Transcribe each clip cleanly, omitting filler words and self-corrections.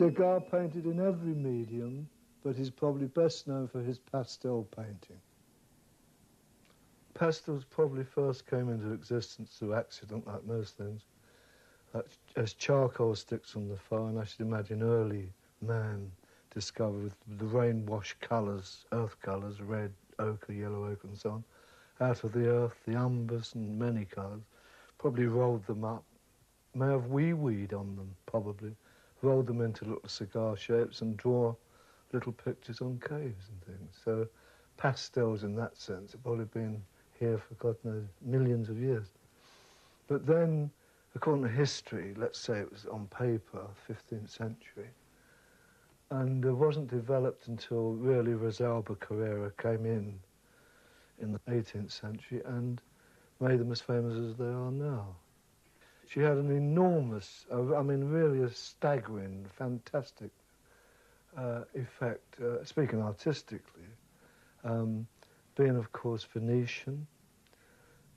Degas painted in every medium, but he's probably best known for his pastel painting. Pastels probably first came into existence through accident, like most things, as charcoal sticks on the fire, and I should imagine early man discovered with the rain-washed colours, earth colours, red, ochre, yellow ochre and so on, out of the earth, the umbers and many colours, probably rolled them up, may have wee-weed on them, probably, rolled them into little cigar shapes and draw little pictures on caves and things. So pastels in that sense have probably been here for God knows millions of years. But then, according to history, let's say it was on paper, 15th century, and it wasn't developed until really Rosalba Carrera came in the 18th century and made them as famous as they are now. She had an enormous, I mean really a staggering, fantastic effect, speaking artistically, being of course Venetian,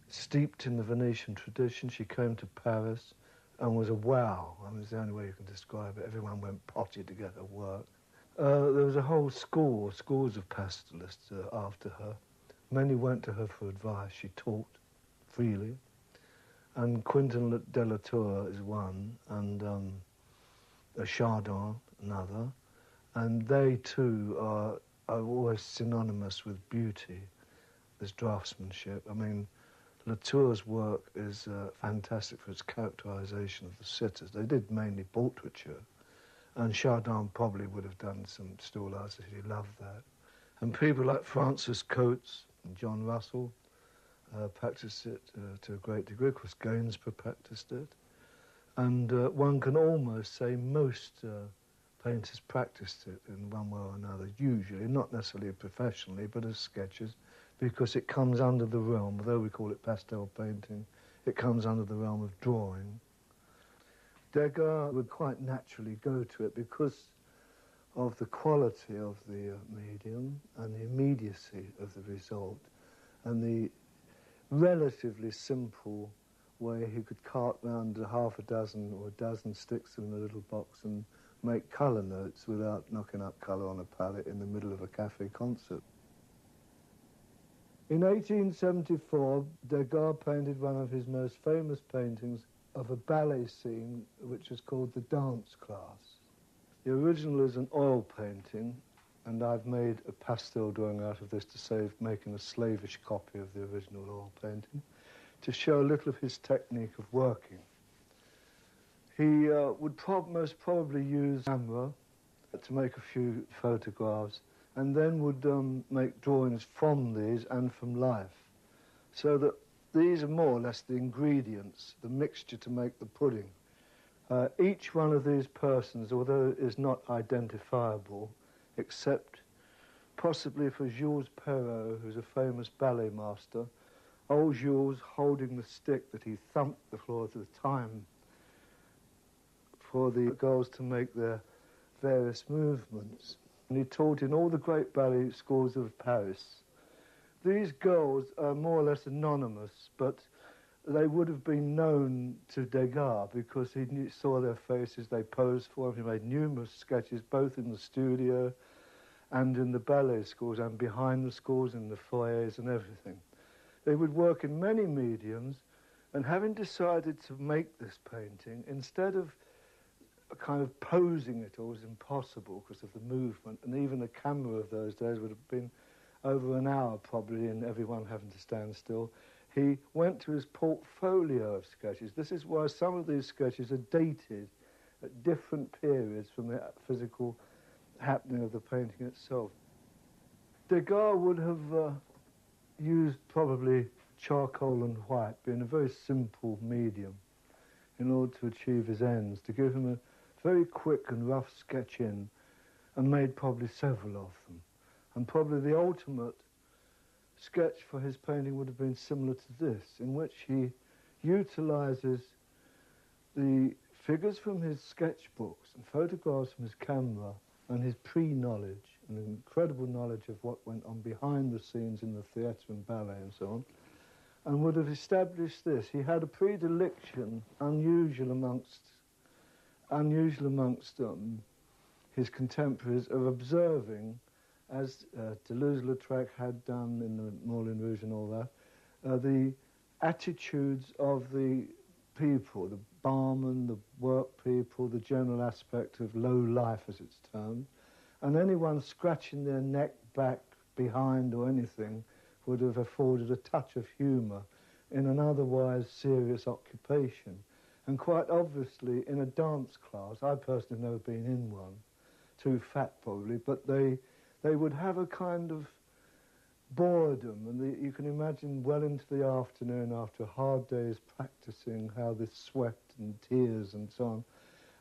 steeped in the Venetian tradition. She came to Paris and was a wow. I mean, it's the only way you can describe it. Everyone went potty to get her work. There was a whole schools of pastelists after her. Many went to her for advice. She taught freely. And Quentin de la Tour is one, and Chardin, another. And they, too, are always synonymous with beauty as draftsmanship. I mean, Latour's work is fantastic for its characterization of the sitters. They did mainly portraiture, and Chardin probably would have done some still lifes if he loved that. And people like Francis Coates and John Russell practiced it to a great degree. Of course, Gainsborough practiced it. And one can almost say most painters practiced it in one way or another, usually, not necessarily professionally, but as sketches, because it comes under the realm, although we call it pastel painting, it comes under the realm of drawing. Degas would quite naturally go to it because of the quality of the medium and the immediacy of the result and the relatively simple way he could cart round half a dozen or a dozen sticks in a little box and make colour notes without knocking up colour on a palette in the middle of a cafe concert. In 1874, Degas painted one of his most famous paintings of a ballet scene which is called The Dance Class. The original is an oil painting, and I've made a pastel drawing out of this to save making a slavish copy of the original oil painting, to show a little of his technique of working. He would most probably use camera to make a few photographs, and then would make drawings from these and from life, so that these are more or less the ingredients, the mixture to make the pudding. Each one of these persons, although is not identifiable, except possibly for Jules Perrault, who's a famous ballet master, old Jules holding the stick that he thumped the floor at the time for the girls to make their various movements. And he taught in all the great ballet schools of Paris. These girls are more or less anonymous, but they would have been known to Degas because he saw their faces, they posed for him. He made numerous sketches, both in the studio and in the ballet schools and behind the schools, in the foyers and everything. They would work in many mediums, and having decided to make this painting, instead of kind of posing it all was impossible because of the movement, and even the camera of those days would have been over an hour probably, and everyone having to stand still. He went to his portfolio of sketches. This is why some of these sketches are dated at different periods from the physical happening of the painting itself. Degas would have used probably charcoal and white, being a very simple medium, in order to achieve his ends, to give him a very quick and rough sketch in, and made probably several of them. And probably the ultimate sketch for his painting would have been similar to this, in which he utilizes the figures from his sketchbooks and photographs from his camera and his pre-knowledge and incredible knowledge of what went on behind the scenes in the theatre and ballet and so on, and would have established this. He had a predilection, unusual amongst his contemporaries of observing, as Toulouse-Lautrec had done in the Moulin Rouge and all that, the attitudes of the people, the barman, the work people, the general aspect of low life, as it's termed, and anyone scratching their neck, back, behind or anything would have afforded a touch of humour in an otherwise serious occupation. And quite obviously in a dance class, I personally have never been in one, too fat probably, but they would have a kind of boredom, and you can imagine well into the afternoon after a hard day's practicing how this sweat and tears and so on,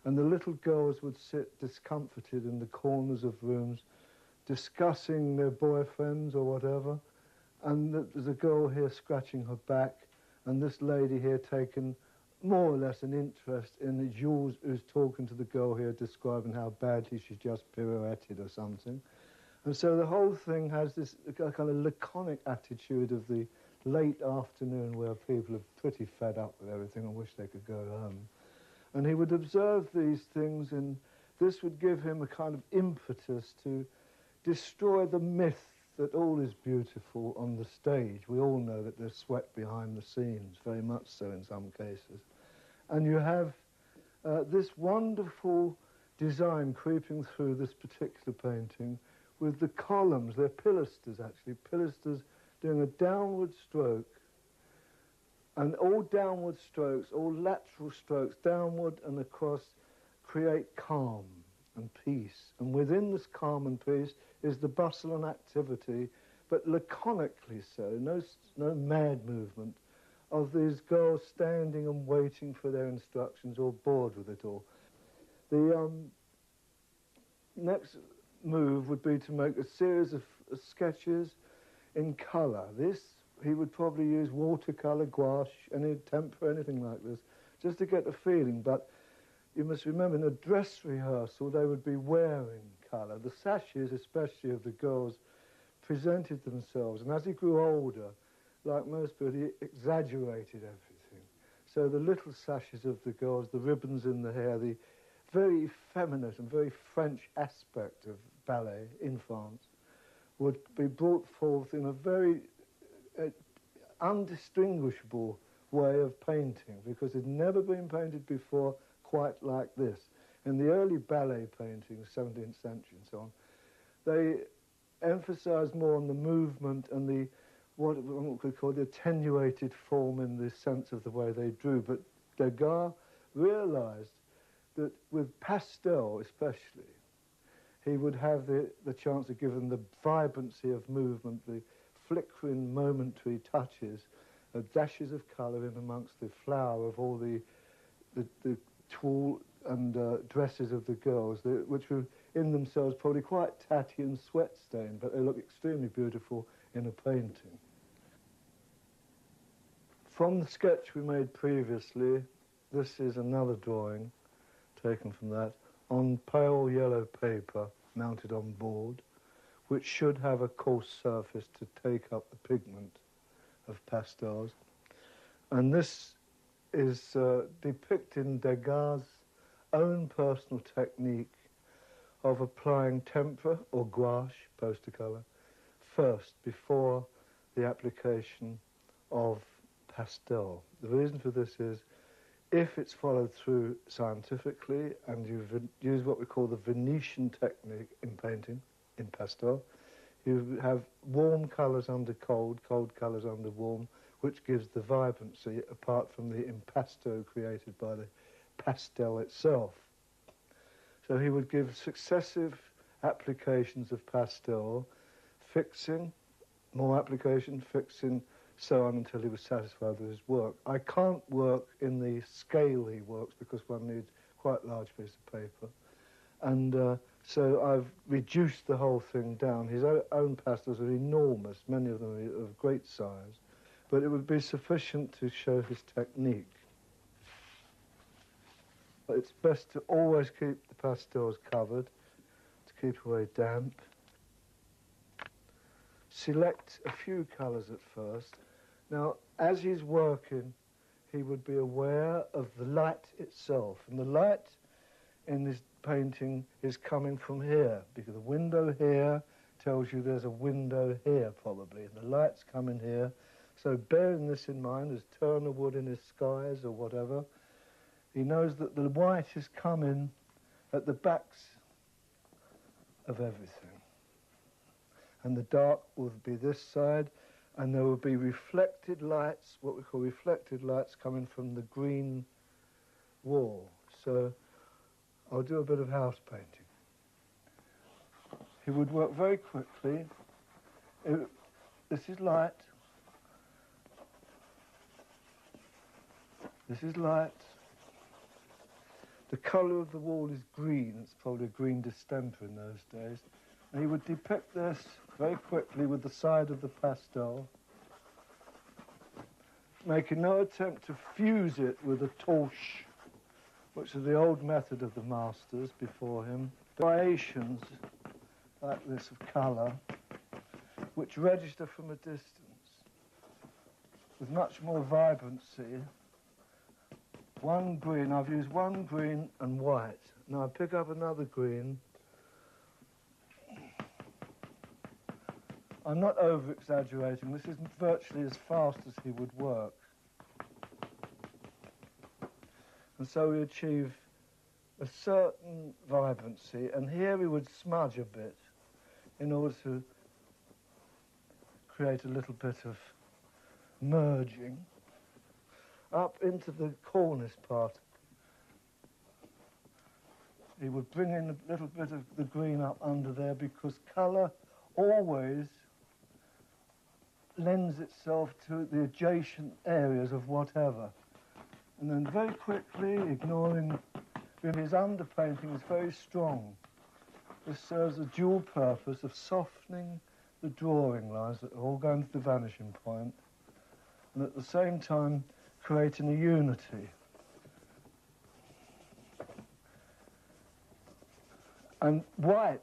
and the little girls would sit discomforted in the corners of rooms discussing their boyfriends or whatever, and there's a girl here scratching her back, and this lady here taking more or less an interest in Jules, who's talking to the girl here describing how badly she's just pirouetted or something. And so the whole thing has this kind of laconic attitude of the late afternoon where people are pretty fed up with everything and wish they could go home. And he would observe these things, and this would give him a kind of impetus to destroy the myth that all is beautiful on the stage. We all know that there's sweat behind the scenes, very much so in some cases. And you have this wonderful design creeping through this particular painting with the columns, they're pilasters actually, pilasters doing a downward stroke, and all downward strokes, all lateral strokes, downward and across, create calm and peace. And within this calm and peace is the bustle and activity, but laconically so, no mad movement, of these girls standing and waiting for their instructions or bored with it all. The next move would be to make a series of sketches in colour. This, he would probably use watercolour, gouache, any tempera, anything like this, just to get a feeling. But you must remember, in a dress rehearsal, they would be wearing colour. The sashes, especially of the girls, presented themselves. And as he grew older, like most people, he exaggerated everything. So the little sashes of the girls, the ribbons in the hair, the very effeminate and very French aspect of ballet in France would be brought forth in a very undistinguishable way of painting, because it had never been painted before quite like this. In the early ballet paintings, 17th century and so on, they emphasised more on the movement and the what we could call the attenuated form in the sense of the way they drew. But Degas realised that with pastel especially, he would have the chance of giving the vibrancy of movement, the flickering momentary touches, dashes of colour in amongst the flower of all the tulle and dresses of the girls, which were in themselves probably quite tatty and sweat-stained, but they look extremely beautiful in a painting. From the sketch we made previously, this is another drawing taken from that, on pale yellow paper mounted on board, which should have a coarse surface to take up the pigment of pastels. And this is depicting Degas' own personal technique of applying tempera or gouache, poster colour, first, before the application of pastel. The reason for this is, if it's followed through scientifically and you've used what we call the Venetian technique in painting, in pastel, you have warm colours under cold, cold colours under warm, which gives the vibrancy apart from the impasto created by the pastel itself. So he would give successive applications of pastel, fixing, more application, fixing, so on until he was satisfied with his work. I can't work in the scale he works because one needs quite a large piece of paper. And so I've reduced the whole thing down. His own pastels are enormous, many of them are of great size, but it would be sufficient to show his technique. It's best to always keep the pastels covered, to keep away damp. Select a few colours at first. Now, as he's working, he would be aware of the light itself. And the light in this painting is coming from here, because the window here tells you there's a window here probably, and the light's coming here. So bearing this in mind, as Turner would in his skies or whatever, he knows that the white is coming at the backs of everything. And the dark will be this side, and there will be reflected lights, what we call reflected lights, coming from the green wall. So I'll do a bit of house painting. He would work very quickly. This is light. This is light. The colour of the wall is green. It's probably a green distemper in those days. And he would depict this very quickly with the side of the pastel, making no attempt to fuse it with a torche, which is the old method of the masters before him. Variations like this of colour, which register from a distance with much more vibrancy. One green, I've used one green and white. Now I pick up another green. I'm not over-exaggerating. This is virtually as fast as he would work. And so we achieve a certain vibrancy, and here we would smudge a bit in order to create a little bit of merging up into the cornice part. He would bring in a little bit of the green up under there, because colour always lends itself to the adjacent areas of whatever. And then very quickly, ignoring his underpainting is very strong. This serves a dual purpose of softening the drawing lines that are all going to the vanishing point, and at the same time creating a unity. And white,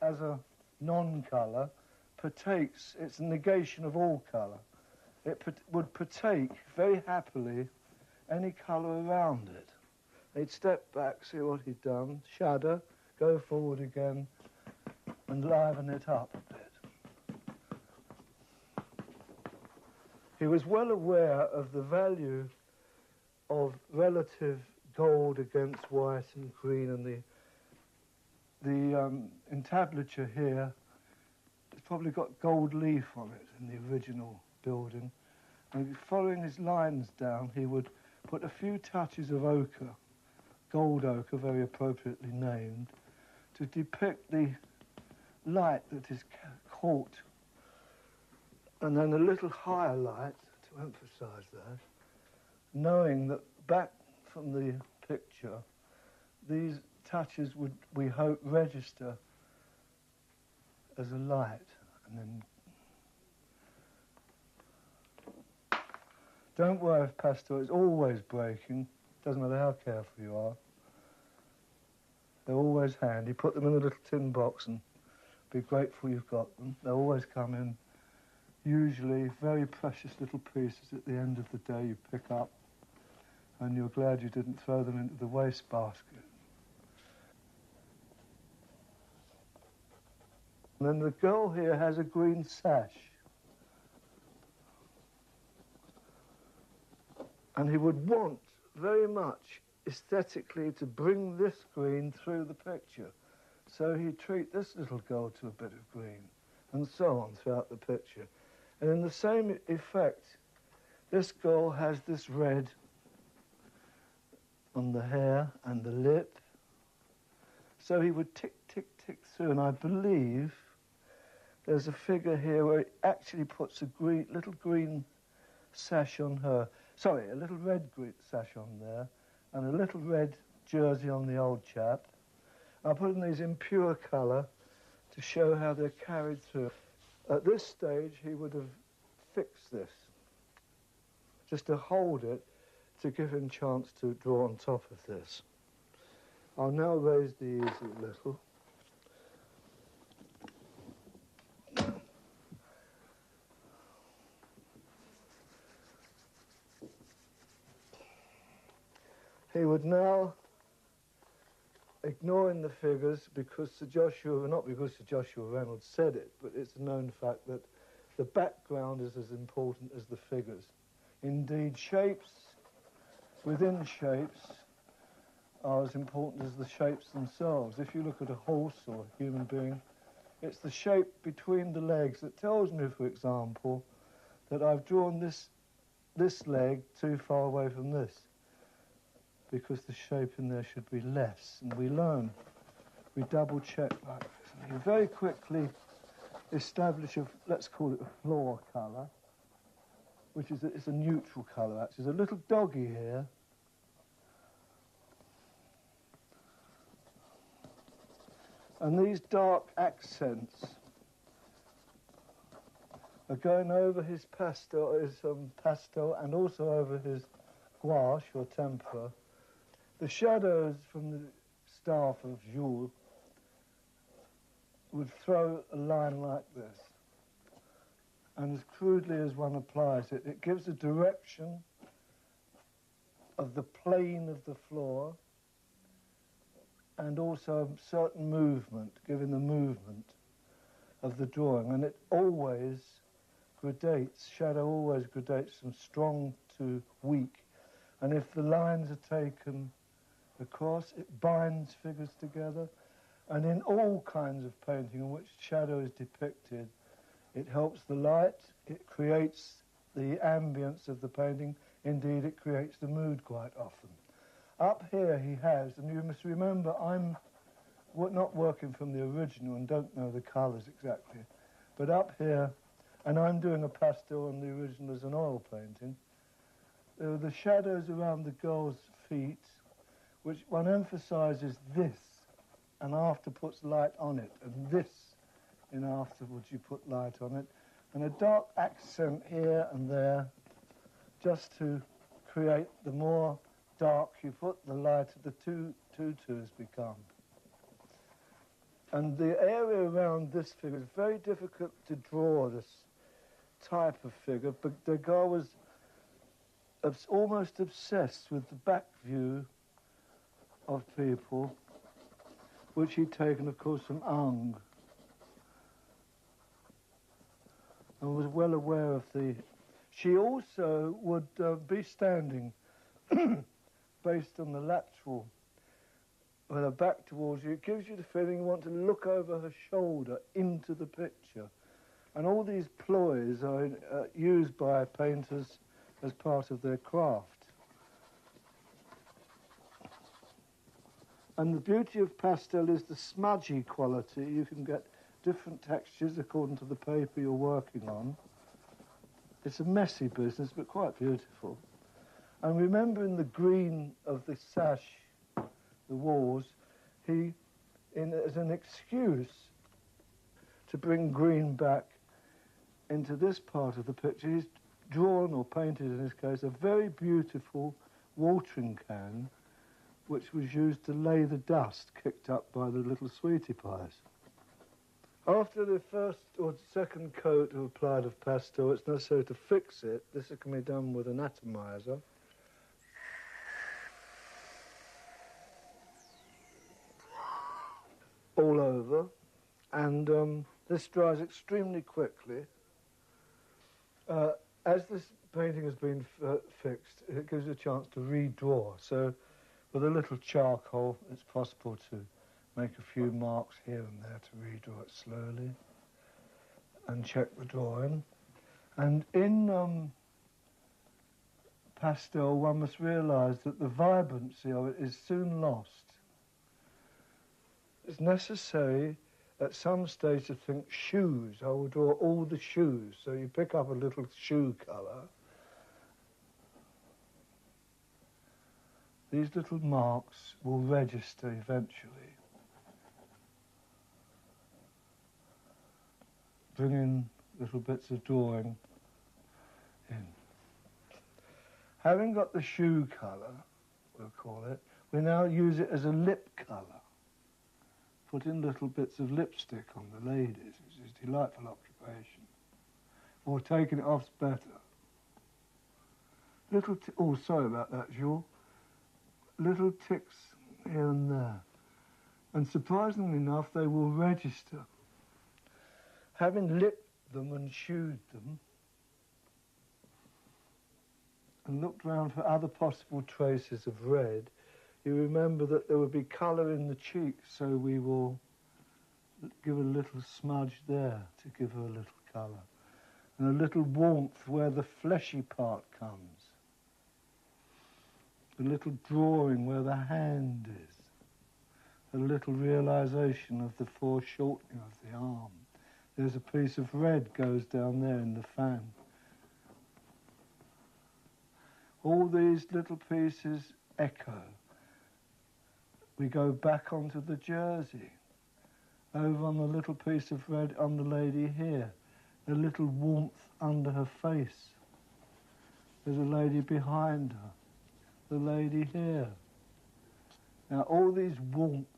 as a non-colour, partakes, it's a negation of all colour. It would partake very happily any colour around it. He'd step back, see what he'd done, shudder, go forward again, and liven it up a bit. He was well aware of the value of relative gold against white and green, and the entablature here has probably got gold leaf on it in the original building. And following his lines down, he would put a few touches of ochre, gold ochre, very appropriately named, to depict the light that is caught, and then a little higher light to emphasize that, knowing that back from the picture, these touches would, we hope, register as a light. And then don't worry if pastel is always breaking, doesn't matter how careful you are. They're always handy. Put them in a little tin box and be grateful you've got them. They always come in usually very precious little pieces at the end of the day you pick up, and you're glad you didn't throw them into the waste basket. And then the girl here has a green sash. And he would want very much aesthetically to bring this green through the picture. So he'd treat this little girl to a bit of green, and so on throughout the picture. And in the same effect, this girl has this red on the hair and the lip. So he would tick, tick, tick through, and I believe there's a figure here where he actually puts a little green sash on her. Sorry, a little red sash on there, and a little red jersey on the old chap. I put in these in pure colour to show how they're carried through. At this stage, he would have fixed this, just to hold it, to give him chance to draw on top of this. I'll now raise the easel a little. He would now ignoring the figures because Sir Joshua, not because Sir Joshua Reynolds said it, but it's a known fact that the background is as important as the figures. Indeed, shapes within shapes are as important as the shapes themselves. If you look at a horse or a human being, it's the shape between the legs that tells me, for example, that I've drawn this leg too far away from this, because the shape in there should be less. And we learn, we double check like this. And you very quickly establish let's call it a floor colour, which is it's a neutral colour actually. There's a little doggy here. And these dark accents are going over his pastel, and also over his gouache or tempera. The shadows from the staff of Jules would throw a line like this. And as crudely as one applies it, it gives a direction of the plane of the floor and also a certain movement, giving the movement of the drawing. And it always gradates, shadow always gradates from strong to weak. And if the lines are taken across, it binds figures together. And in all kinds of painting in which shadow is depicted, it helps the light, it creates the ambience of the painting. Indeed, it creates the mood quite often. Up here he has, and you must remember I'm not working from the original and don't know the colours exactly, but up here, and I'm doing a pastel on the original as an oil painting, there are the shadows around the girl's feet, which one emphasises this, and after puts light on it, and this, and afterwards you put light on it, and a dark accent here and there, just to create the more dark you put, the lighter the two twos become. And the area around this figure is very difficult to draw, this type of figure, but Degas was almost obsessed with the back view of people, which he'd taken, of course, from Ang, and was well aware of the... She also would be standing based on the lateral, with her back towards you. It gives you the feeling you want to look over her shoulder into the picture. And all these ploys are used by painters as part of their craft. And the beauty of pastel is the smudgy quality. You can get different textures according to the paper you're working on. It's a messy business, but quite beautiful. And remembering the green of the sash, the walls, as an excuse to bring green back into this part of the picture, he's drawn, or painted in this case, a very beautiful watering can, which was used to lay the dust kicked up by the little sweetie pies. After the first or second coat of applied of pastel, it's necessary to fix it. This can be done with an atomizer. All over, and this dries extremely quickly. As this painting has been fixed, it gives you a chance to redraw. So with a little charcoal, it's possible to make a few marks here and there to redraw it slowly and check the drawing. And in pastel, one must realise that the vibrancy of it is soon lost. It's necessary at some stage to think shoes. I will draw all the shoes. So you pick up a little shoe colour. These little marks will register eventually. Bring in little bits of drawing in. Having got the shoe colour, we'll call it, we now use it as a lip colour. Put in little bits of lipstick on the ladies, which is a delightful occupation. Or taking it off's better. Oh, sorry about that, Jules. Little ticks here and there. And surprisingly enough, they will register. Having licked them and chewed them, and looked round for other possible traces of red, you remember that there would be colour in the cheeks, so we will give a little smudge there to give her a little colour, and a little warmth where the fleshy part comes, a little drawing where the hand is, a little realisation of the foreshortening of the arm. There's a piece of red goes down there in the fan. All these little pieces echo. We go back onto the jersey, over on the little piece of red on the lady here, a little warmth under her face. There's a lady behind her, the lady here. Now all these warmths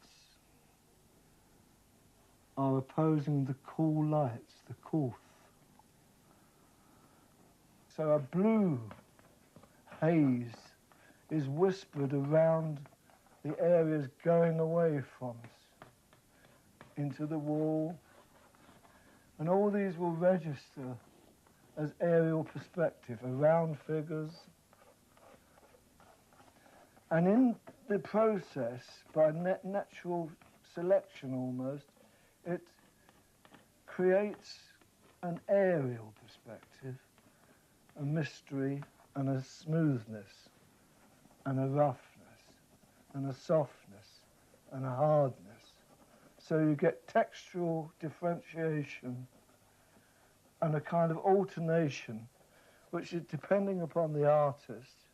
are opposing the cool lights, the coolth. So a blue haze is whispered around the areas going away from us into the wall, and all these will register as aerial perspective around figures. And in the process, by natural selection almost, it creates an aerial perspective, a mystery and a smoothness and a roughness and a softness and a hardness. So you get textural differentiation and a kind of alternation, which is, depending upon the artist,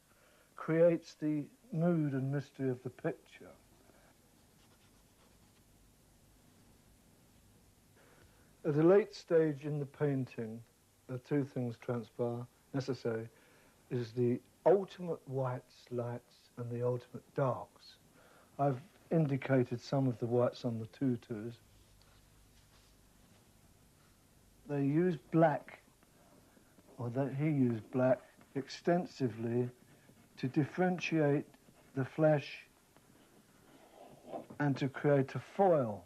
creates the mood and mystery of the picture. At a late stage in the painting, two things transpire necessary, is the ultimate whites, lights, and the ultimate darks. I've indicated some of the whites on the tutus. They use black, or that he used black, extensively to differentiate the flesh and to create a foil.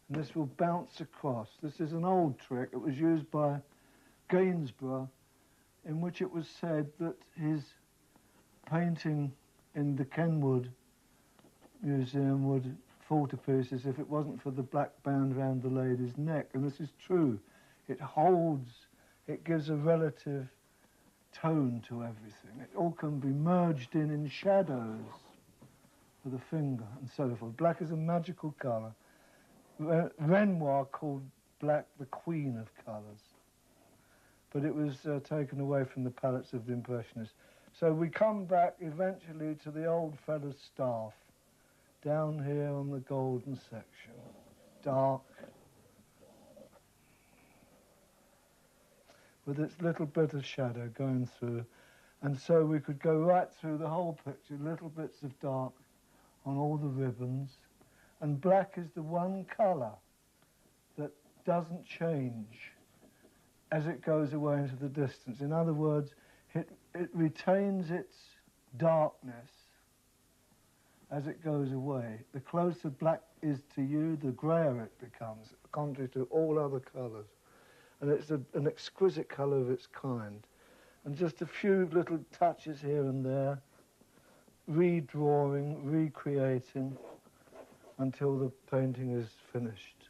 And this will bounce across. This is an old trick. It was used by Gainsborough, in which it was said that his painting in the Kenwood Museum would fall to pieces if it wasn't for the black band around the lady's neck. And this is true. It holds, it gives a relative tone to everything. It all can be merged in shadows with a finger and so forth. Black is a magical colour. Renoir called black the queen of colours, but it was taken away from the palettes of the Impressionists. So we come back eventually to the old fellow's staff, down here on the golden section, dark, with its little bit of shadow going through. And so we could go right through the whole picture, little bits of dark on all the ribbons. And black is the one colour that doesn't change as it goes away into the distance. In other words, it retains its darkness as it goes away. The closer black is to you, the greyer it becomes, contrary to all other colours. And it's an exquisite colour of its kind. And just a few little touches here and there, redrawing, recreating, until the painting is finished.